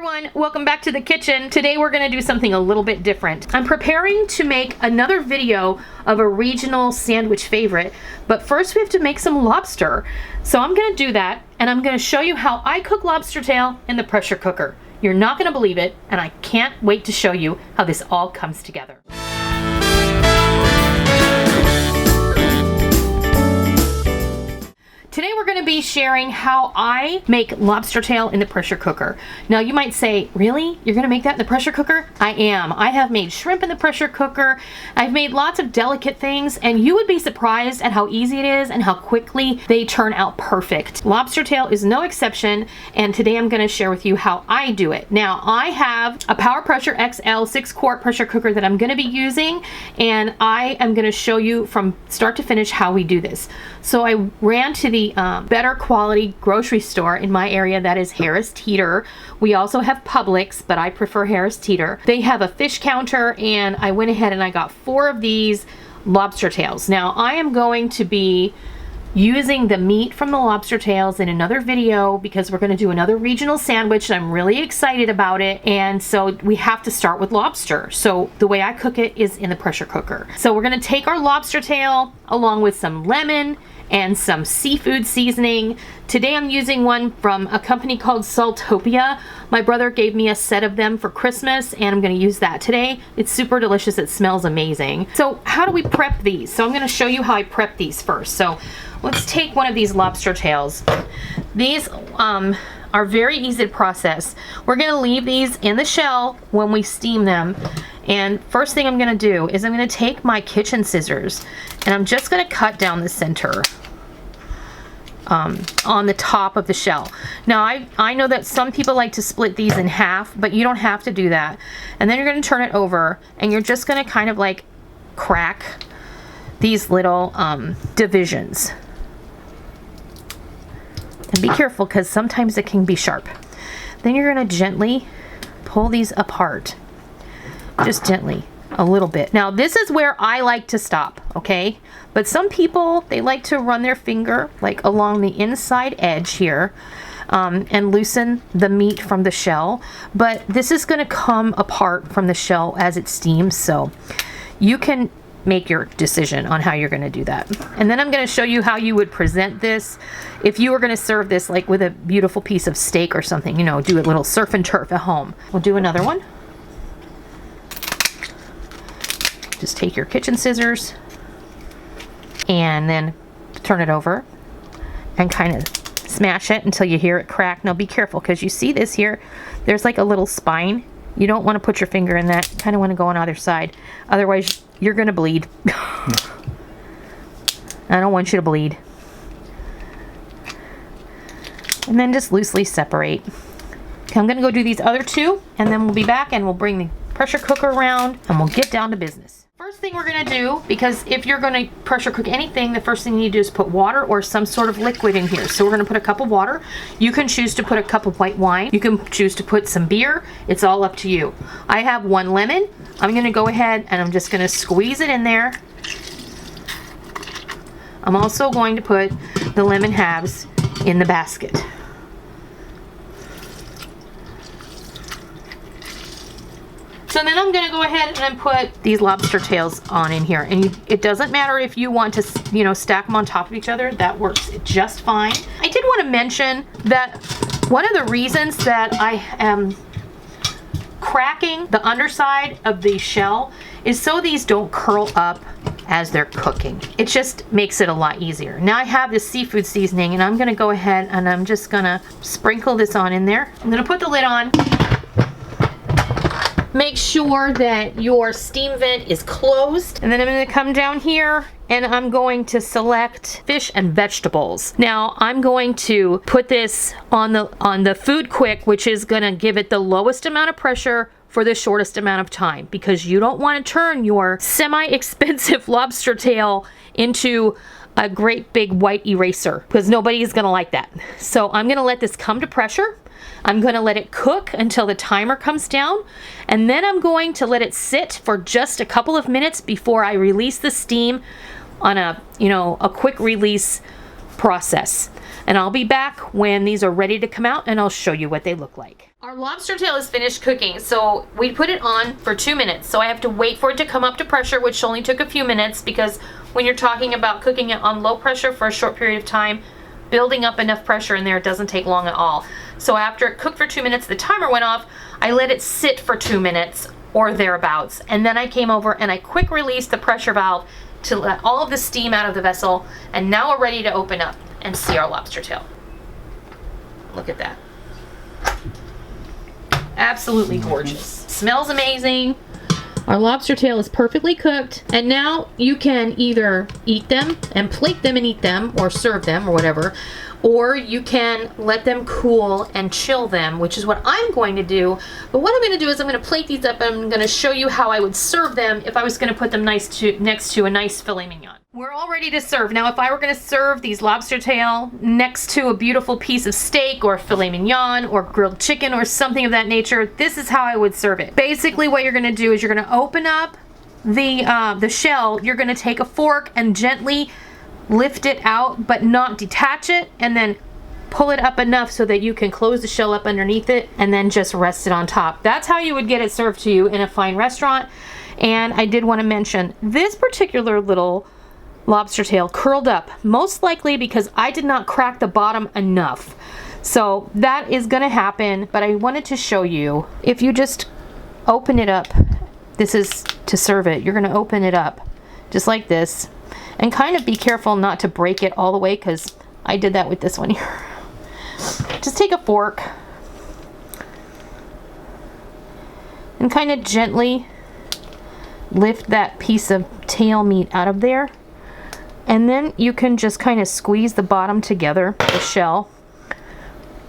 Everyone, welcome back to the kitchen. Today we're going to do something a little bit different. I'm preparing to make another video of a regional sandwich favorite, but first we have to make some lobster. So I'm going to do that, and I'm going to show you how I cook lobster tail in the pressure cooker. You're not going to believe it, and I can't wait to show you how this all comes together. Today we're going to be sharing how I make lobster tail in the pressure cooker. Now you might say, really? You're going to make that in the pressure cooker? I am. I have made shrimp in the pressure cooker. I've made lots of delicate things, and you would be surprised at how easy it is and how quickly they turn out perfect. Lobster tail is no exception, and today I'm going to share with you how I do it. Now I have a Power Pressure XL 6-quart pressure cooker that I'm going to be using, and I am going to show you from start to finish how we do this. So I ran to the better quality grocery store in my area, that is Harris Teeter. We also have Publix, but I prefer Harris Teeter. They have a fish counter, and I went ahead and I got 4 of these lobster tails. Now I am going to be using the meat from the lobster tails in another video because we're going to do another regional sandwich and I'm really excited about it, and so we have to start with lobster. So the way I cook it is in the pressure cooker. So we're going to take our lobster tail along with some lemon and some seafood seasoning. Today I'm using one from a company called Saltopia. My brother gave me a set of them for Christmas, and I'm going to use that today. It's super delicious. It smells amazing. So how do we prep these? So I'm going to show you how I prep these first. So let's take one of these lobster tails. These are very easy to process. We're going to leave these in the shell when we steam them. And first thing I'm going to do is I'm going to take my kitchen scissors and I'm just going to cut down the center on the top of the shell. Now I know that some people like to split these in half, but you don't have to do that. And then you're going to turn it over, and you're just going to kind of like crack these little divisions. And be careful because sometimes it can be sharp. Then you're going to gently pull these apart. Just gently, a little bit. Now this is where I like to stop, okay? But some people, they like to run their finger like along the inside edge here and loosen the meat from the shell. But this is going to come apart from the shell as it steams, so you can make your decision on how you're going to do that. And then I'm going to show you how you would present this if you were going to serve this like with a beautiful piece of steak or something, you know, do a little surf and turf at home. We'll do another one. Just take your kitchen scissors and then turn it over and kind of smash it until you hear it crack. Now be careful because you see this here, there's like a little spine. You don't want to put your finger in that. You kind of want to go on either side. Otherwise you're going to bleed. I don't want you to bleed. And then just loosely separate. Okay, I'm going to go do these other 2, and then we'll be back and we'll bring the pressure cooker around and we'll get down to business. First thing we're going to do, because if you're going to pressure cook anything, the first thing you need to do is put water or some sort of liquid in here. So we're going to put a cup of water. You can choose to put a cup of white wine. You can choose to put some beer. It's all up to you. I have 1 lemon. I'm going to go ahead and I'm just going to squeeze it in there. I'm also going to put the lemon halves in the basket. So then I'm going to go ahead and put these lobster tails on in here. And it doesn't matter if you want to, you know, stack them on top of each other. That works just fine. I did want to mention that one of the reasons that I am cracking the underside of the shell is so these don't curl up as they're cooking. It just makes it a lot easier. Now I have this seafood seasoning, and I'm going to go ahead and I'm just going to sprinkle this on in there. I'm going to put the lid on. Make sure that your steam vent is closed, and then I'm going to come down here and I'm going to select fish and vegetables. Now I'm going to put this on the food quick, which is going to give it the lowest amount of pressure for the shortest amount of time, because you don't want to turn your semi-expensive lobster tail into a great big white eraser, because nobody is going to like that. So I'm going to let this come to pressure. I'm going to let it cook until the timer comes down, and then I'm going to let it sit for just a couple of minutes before I release the steam on a quick release process. And I'll be back when these are ready to come out, and I'll show you what they look like. Our lobster tail is finished cooking, so we put it on for 2 minutes. So I have to wait for it to come up to pressure, which only took a few minutes, because when you're talking about cooking it on low pressure for a short period of time, building up enough pressure in there, it doesn't take long at all. So after it cooked for 2 minutes, the timer went off. I let it sit for 2 minutes or thereabouts, and then I came over and I quick released the pressure valve to let all of the steam out of the vessel, and now we're ready to open up and see our lobster tail. Look at that. Absolutely gorgeous. Smells amazing. Our lobster tail is perfectly cooked, and now you can either eat them and plate them and eat them, or serve them or whatever, or you can let them cool and chill them, which is what I'm going to do. But what I'm going to do is I'm going to plate these up and I'm going to show you how I would serve them if I was going to put them next to a nice filet mignon. We're all ready to serve. Now, if I were going to serve these lobster tail next to a beautiful piece of steak or filet mignon or grilled chicken or something of that nature, this is how I would serve it. Basically, what you're going to do is you're going to open up the shell. You're going to take a fork and gently lift it out, but not detach it, and then pull it up enough so that you can close the shell up underneath it and then just rest it on top. That's how you would get it served to you in a fine restaurant. And I did want to mention this particular little lobster tail curled up, most likely because I did not crack the bottom enough. So that is going to happen, but I wanted to show you, if you just open it up, this is to serve it, you're going to open it up just like this, and kind of be careful not to break it all the way, because I did that with this one here. Just take a fork and kind of gently lift that piece of tail meat out of there, and then you can just kind of squeeze the bottom together, the shell,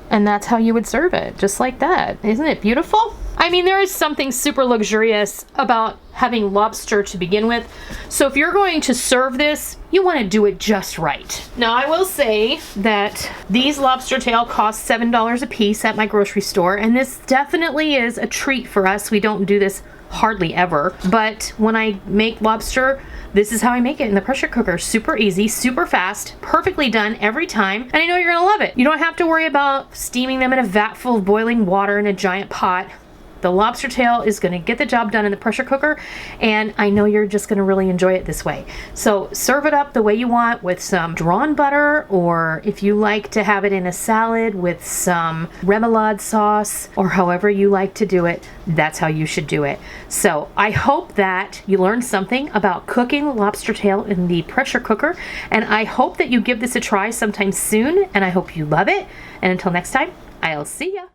and that's how you would serve it, just like that. Isn't it beautiful? I mean, there is something super luxurious about having lobster to begin with. So if you're going to serve this, you want to do it just right. Now, I will say that these lobster tail cost $7 a piece at my grocery store, and this definitely is a treat for us. We don't do this hardly ever, but when I make lobster, this is how I make it in the pressure cooker. Super easy, super fast, perfectly done every time, and I know you're gonna love it. You don't have to worry about steaming them in a vat full of boiling water in a giant pot. The lobster tail is going to get the job done in the pressure cooker, and I know you're just going to really enjoy it this way. So serve it up the way you want, with some drawn butter, or if you like to have it in a salad with some remoulade sauce, or however you like to do it, that's how you should do it. So I hope that you learned something about cooking lobster tail in the pressure cooker, and I hope that you give this a try sometime soon, and I hope you love it. And until next time, I'll see ya.